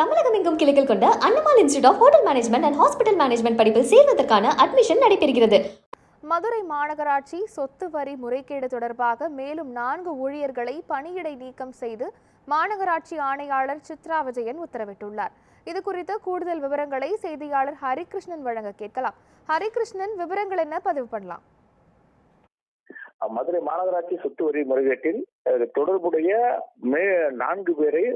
தமிழகம் எங்கும் கிளைகள் கொண்ட Annamalai institute of hotel management and hospital management படிப்பில் சேர்வதற்கான அட்மிஷன் நடைபெறுகிறது. மதுரை மாநகராட்சி சொத்து வரி முறைகேடு தொடர்பாக மேலும் 4 ஊழியர்களை பணியிடை நீக்கம் செய்து மாநகராட்சி ஆணையாளர் சித்ரா விஜயன் உத்தரவிட்டுள்ளார். இதுகுறித்த கூடுதல் விவரங்களை செய்தியாளர் ஹரிகிருஷ்ணன் வழங்க கேட்கலாம். ஹரிகிருஷ்ணன், விவரங்கள் என்ன? பதிவு பண்ணலாம். மதுரை மாநகராட்சி சொத்து வரி முறைகேட்டில் தொடர்புடைய 4 பேரை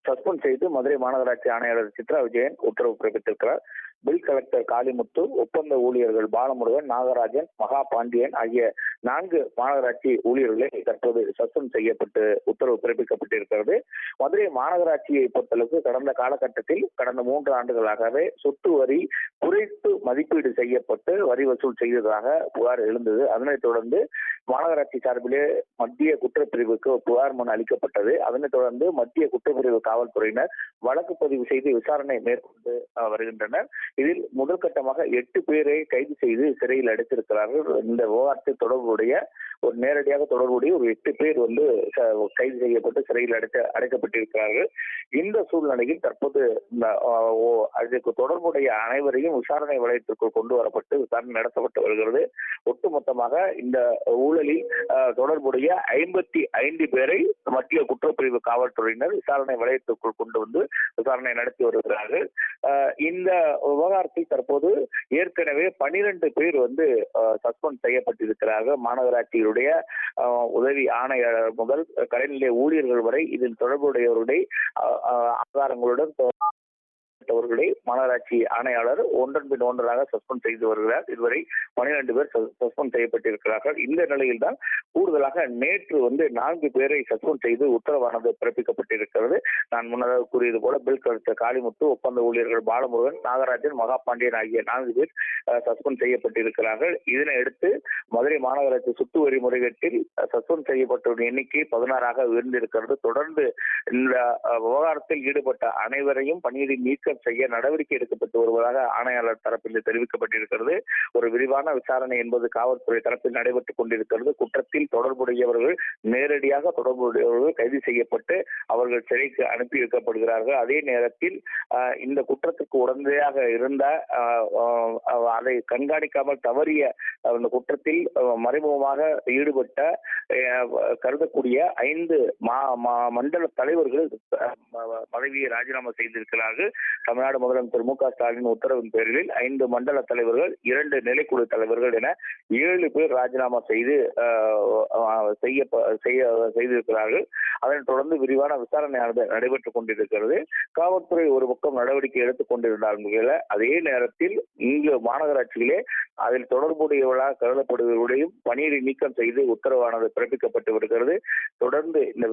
சஸ்பெண்ட் செய்து மதுரை மாநகராட்சி ஆணையாளர் சித்ரா விஜயன் உத்தரவு பிறப்பித்திருக்கிறார். பில் கலெக்டர் காளிமுத்து, ஒப்பந்த ஊழியர்கள் பாலமுருகன், நாகராஜன், மகா பாண்டியன் ஆகிய 4 மாநகராட்சி ஊழியர்களை தற்போது சஸ்பெண்ட் செய்யப்பட்டு உத்தரவு பிறப்பிக்கப்பட்டிருக்கிறது. மதுரை மாநகராட்சியை பொறுத்தளவுக்கு கடந்த காலகட்டத்தில் கடந்த 3 ஆண்டுகளாகவே சொத்து வரி குறைத்து மதிப்பீடு செய்யப்பட்டு வரி வசூல் செய்ததாக புகார் எழுந்தது. அதனைத் தொடர்ந்து மாநகராட்சி சார்பிலே மத்திய குற்றப்பிரிவுக்கு புகார் மனு அளிக்கப்பட்டது. அதனைத் தொடர்ந்து மத்திய குற்றப்பிரிவு காவல்துறையினர் வழக்கு பதிவு செய்து விசாரணை மேற்கொண்டு வருகின்றனர். இதில் முதல் கட்டமாக 8 பேரை கைது செய்து சிறையில் அடைத்திருக்கிறார்கள். இந்த விவகாரத்தில் தொடர்புடைய நேரடியாக தொடர்புடைய 8 பேர் கைது செய்யப்பட்டு சிறையில் அடைக்கப்பட்டிருக்கிறார்கள். இந்த சூழ்நிலையில் தற்போது அதுக்கு தொடர்புடைய அனைவரையும் விசாரணை வளையத்திற்குள் கொண்டு வரப்பட்டு விசாரணை நடத்தப்பட்டு வருகிறது. ஒட்டுமொத்தமாக இந்த ஊழலில் தொடர்புடைய 55 பேரை மத்திய குற்றப்பிரிவு காவல்துறையினர் விசாரணை வளையத்திற்குள் கொண்டு வந்து விசாரணை நடத்தி வருகிறார்கள். இந்த விவகாரத்தில் தற்போது ஏற்கனவே 12 பேர் சஸ்பெண்ட் செய்யப்பட்டிருக்கிறார்கள். மாநகராட்சியுடைய உதவி ஆணையாளர் முதல் கடைநிலை ஊழியர்கள் வரை இதில் தொடர்புடையவருடைய ஆதாரங்களுடன் அவர்களை மாநகராட்சி ஆணையாளர் ஒன்றன் பின் ஒன்றாக சஸ்பெண்ட் செய்து வருகிறார். இதுவரை 12 பேர் சஸ்பெண்ட் செய்யப்பட்டிருக்கிறார்கள். இந்த நிலையில் தான் கூடுதலாக நேற்று 4 பேரை சஸ்பெண்ட் செய்து உத்தரவானது பிறப்பிக்கப்பட்டிருக்கிறது. நான் முன்னதாக கூறியது போல பில் கலெக்டர் காளிமுத்து, ஒப்பந்த ஊழியர்கள் பாலமுருகன், நாகராஜன், மகா பாண்டியன் ஆகிய 4 பேர் சஸ்பெண்ட் செய்யப்பட்டிருக்கிறார்கள். இதனையடுத்து மதுரை மாநகராட்சி சொத்து வரி முறைகேட்டில் சஸ்பெண்ட் செய்யப்பட்டவரின் எண்ணிக்கை 16ஆக உயர்ந்திருக்கிறது. தொடர்ந்து இந்த விவகாரத்தில் ஈடுபட்ட அனைவரையும் பணியிடை நீக்கம் செய்ய நடவடிக்கை எடுக்கப்பட்டு வருவதாக ஆணையாளர் தரப்பில் தெரிவிக்கப்பட்டிருக்கிறது. ஒரு விரிவான விசாரணை என்பது காவல்துறை தரப்பில் நடைபெற்றுக் கொண்டிருக்கிறது. குற்றத்தில் தொடர்புடையவர்கள் நேரடியாக தொடர்புடையவர்கள் கைது செய்யப்பட்டு அவர்கள் சிறைக்கு அனுப்பி வைக்கப்படுகிறார்கள். அதே நேரத்தில் இந்த குற்றத்துக்கு உடந்தையாக இருந்த அதை கண்காணிக்காமல் தவறிய அந்த குற்றத்தில் மறைமுகமாக ஈடுபட்ட கருதக்கூடிய 5 மண்டல தலைவர்கள் பதவியை ராஜினாமா செய்திருக்கிறார்கள். தமிழ்நாடு முதலமைச்சர் மு க ஸ்டாலின் உத்தரவின் பேரில் 5 மண்டல தலைவர்கள், 2 நிலைக்குழு தலைவர்கள் என 7 பேர் ராஜினாமா செய்திருக்கிறார்கள். அதனைத் தொடர்ந்து விரிவான விசாரணையானது நடைபெற்றுக் கொண்டிருக்கிறது. காவல்துறை ஒரு பக்கம் நடவடிக்கை எடுத்துக் கொண்டிருந்தார்கள். அதே நேரத்தில் இங்கு மாநகராட்சியிலே அதில் தொடர்புடையவர்களாக கருதப்படுவதையும் பணியிடை நீக்கம் செய்து உத்தரவானது பிறப்பிக்கப்பட்டு வருகிறது. தொடர்ந்து இந்த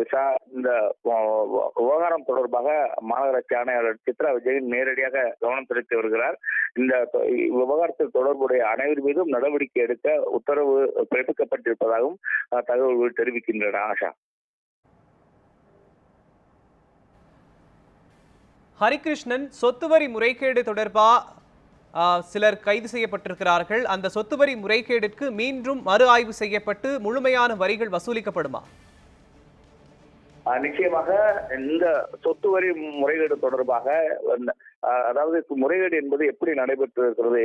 விவகாரம் தொடர்பாக மாநகராட்சி ஆணையாளர் சித்ரா விஜயன் நேரடியாக கவனம் செலுத்தி வருகிறார். இந்த விவகாரத்தில் தொடர்புடைய அனைவர் மீதும் நடவடிக்கை எடுக்க உத்தரவு பிறப்பிக்கப்பட்டிருப்பதாகவும் தகவல்கள் தெரிவிக்கின்றன. ஆஷா. ஹரிகிருஷ்ணன், சொத்து வரி முறைகேடு தொடர்பா சிலர் கைது செய்யப்பட்டிருக்கிறார்கள். அந்த சொத்து வரி முறைகேடிற்கு மீண்டும் மறு ஆய்வு செய்யப்பட்டு முழுமையான வரிகள் வசூலிக்கப்படுமா? நிச்சயமாக இந்த சொத்து வரி முறைகேடு தொடர்பாக அதாவது முறைகேடு என்பது எப்படி நடைபெற்றிருக்கிறது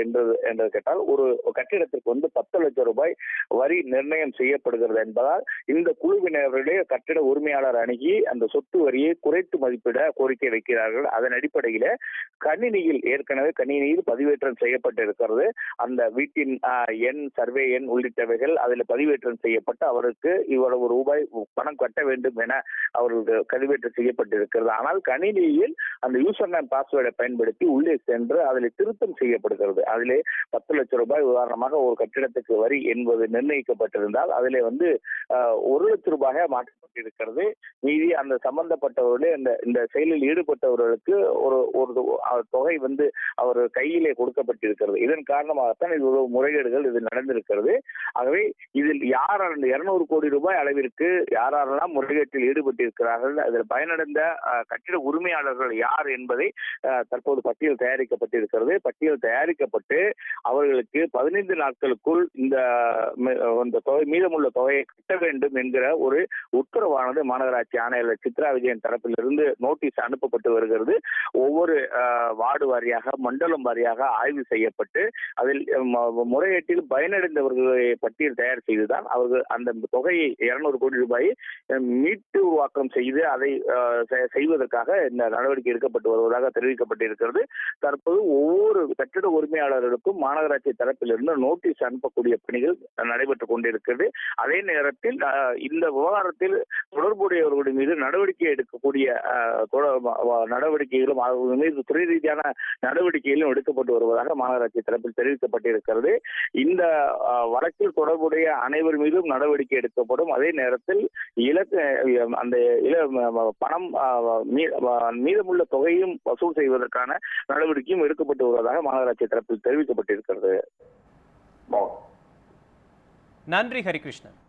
என்று கேட்டால், ஒரு கட்டிடத்திற்கு 10 லட்சம் ரூபாய் வரி நிர்ணயம் செய்யப்படுகிறது என்பதால் இந்த குழுவினருடைய கட்டிட உரிமையாளர் அணுகி அந்த சொத்து வரியை குறைத்து மதிப்பிட கோரிக்கை வைக்கிறார்கள். அதன் அடிப்படையில ஏற்கனவே கணினியில் பதிவேற்றம் செய்யப்பட்டிருக்கிறது. அந்த வீட்டின் எண், சர்வே எண் உள்ளிட்டவைகள் அதில் பதிவேற்றம் செய்யப்பட்டு அவருக்கு இவ்வளவு ரூபாய் பணம் கட்ட வேண்டும் என அவர்களுக்கு பதிவேற்றம் செய்யப்பட்டிருக்கிறது. ஆனால் கணினியில் அந்த யூசர் நேம் பாஸ்வேர்டை பயன்படுத்தி உள்ளே சென்று அதில் திருத்தம் செய்யப்படுகிறது. அதிலே 10 லட்சம் ரூபாய் உதாரணமாக ஒரு கட்டிடத்துக்கு வரி என்பது நிர்ணயிக்கப்பட்டிருந்தால் அதிலே 1 லட்சம் ரூபாயாக மாற்றப்பட்டிருக்கிறது. மீதி அந்த சம்பந்தப்பட்டவர்களே இந்த செயலில் ஈடுபட்டவர்களுக்கு ஒரு தொகை அவர் கையிலே கொடுக்கப்பட்டிருக்கிறது. இதன் காரணமாகத்தான் இவ்வளவு முறைகேடுகள் இது நடந்திருக்கிறது. ஆகவே இதில் 200 கோடி ரூபாய் அளவிற்கு யாரெல்லாம் முறைகேட்டில் ஈடுபட்டிருக்கிறார்கள், அதில் பயனடைந்த கட்டிட உரிமையாளர்கள் யார் யார் என்பதை தற்போது பட்டியல் தயாரிக்கப்பட்டிருக்கிறது. பட்டியல் தயாரிக்கப்பட்டு அவர்களுக்கு 15 நாட்களுக்குள் இந்த தொகை மீதமுள்ள தொகையை கட்ட வேண்டும் என்கிற ஒரு உத்தரவானது மாநகராட்சி ஆணையாளர் சித்ரா விஜயன் தரப்பிலிருந்து நோட்டீஸ் அனுப்பப்பட்டு வருகிறது. ஒவ்வொரு வார்டு வாரியாக மண்டலம் வாரியாக ஆய்வு செய்யப்பட்டு அதில் முறையீட்டில் பயனடைந்தவர்களை பட்டியல் தயார் செய்துதான் அவர்கள் அந்த தொகையை 200 கோடி ரூபாயை மீட்டு உருவாக்கம் செய்து அதை செய்வதற்காக இந்த நடவடிக்கை எடுக்கப்பட்டு வருவதாக தெரிவிக்கப்பட்டிருக்கிறது. தற்போது ஒவ்வொரு கட்டிட உரிமையாளர்களுக்கும் மாநகராட்சி தரப்பிலிருந்து நோட்டீஸ் அனுப்பக்கூடிய பணிகள் நடைபெற்றுக் கொண்டிருக்கிறது. அதே நேரத்தில் இந்த விவகாரத்தில் தொடர்புடையவர்களுடைய மீது நடவடிக்கை எடுக்கக்கூடிய நடவடிக்கைகளும் அவர்கள் மீது துறை ரீதியான நடவடிக்கைகளும் எடுக்கப்பட்டு வருவதாக மாநகராட்சி தரப்பில் தெரிவிக்கப்பட்டிருக்கிறது. இந்த வழக்கில் தொடர்புடைய அனைவர் மீதும் நடவடிக்கை எடுக்கப்படும். அதே நேரத்தில் அந்த பணம் மீதமுள்ள தொகையும் வசூல் செய்வதற்கான நடவடிக்கையும் எடுக்கப்பட்டு வருவதாக மாநகராட்சி தரப்பில் தெரிவிக்கப்பட்டிருக்கிறது. நன்றி ஹரிகிருஷ்ணன்.